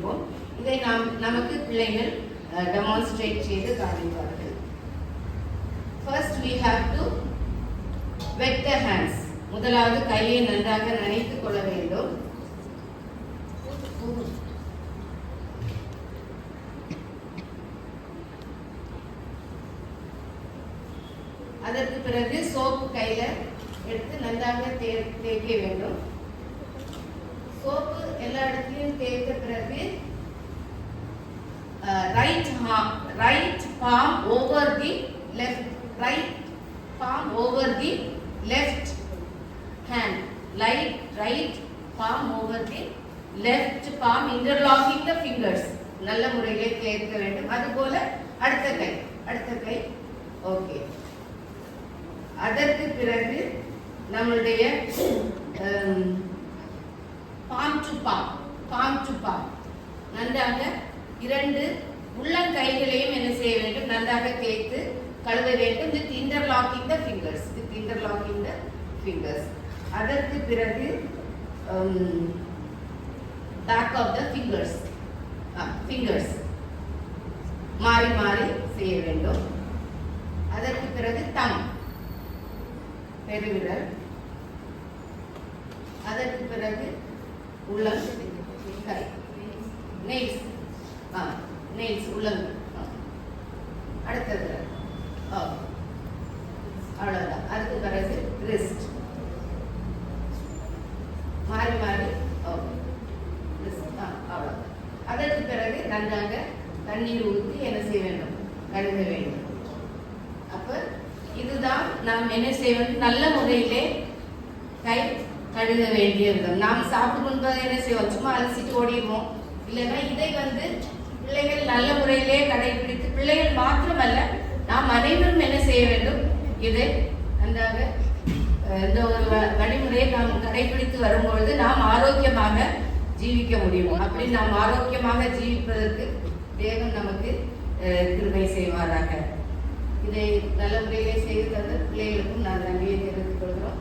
கொள்வோம். இதை நமக்கு பிள்ளைகள் டெமான்ஸ்ட்ரேட் செய்து காண்பிப்பார்கள். First we have to wet the hands. முதலாவது கையை நன்றாக நனைத்துக் கொள்ள வேண்டும். அதற்கு பிறகு சோப்பு கையில எடுத்து நன்றாக தேய்க்க வேண்டும். சோப்பு எல்லா இடத்திலும் தேய்த்த பிறகு right palm over the left, right palm over the left hand, right palm over the left palm, interlocking the fingers. நல்ல முறையிலே தேய்க்க வேண்டும். அதுபோல அடுத்த கை ஓகே. அதற்கு பிறகு நம்மளுடைய palm to palm நன்றாக இரண்டு உள்ளங்கைகளையும் என்ன செய்ய வேண்டும், நன்றாக தேய்த்து கழுவ வேண்டும். with interlocking the fingers. அதற்கு பிறகு back of the fingers மாறி செய்ய வேண்டும். அதற்கு பிறகு thumb பெருவிரல். அதற்கு பிறகு உள்ளங்கை, நெயில்ஸ் உள்ளங்கை. அடுத்தது அவ்வளவுதான். அதுக்கு பிறகு ரிஸ்ட் மாறி அவ்வளவுதான். அதற்கு பிறகு நன்றாக தண்ணீர் ஊற்றி என்ன செய்ய வேண்டும், கழுவ வேண்டும். அப்ப இதுதான் நாம் என்ன செய்ய வேண்டும், நல்ல முறையிலே கை கழுவ வேண்டியது. நாம் சாப்பிட்டு முன்பது என்ன செய்வோம், சும்மா அலசிட்டு ஓடிடுவோம். இல்லைன்னா இதை பிள்ளைகள் நல்ல முறையிலே கடைபிடித்து, பிள்ளைகள் மாத்திரமல்ல நாம் அனைவரும் என்ன செய்ய வேண்டும், இதை நன்றாக இந்த ஒரு வழிமுறையை நாம் கடைபிடித்து வரும்பொழுது நாம் ஆரோக்கியமாக ஜீவிக்க முடியும். அப்படி நாம் ஆரோக்கியமாக ஜீவிப்பதற்கு தேவன் நமக்கு கிருபை செய்வாராக. இதை நல்ல முறையிலே செய்து தந்த பிள்ளைகளுக்கும் நான் நன்றியை தெரிவித்துக் கொள்கிறோம்.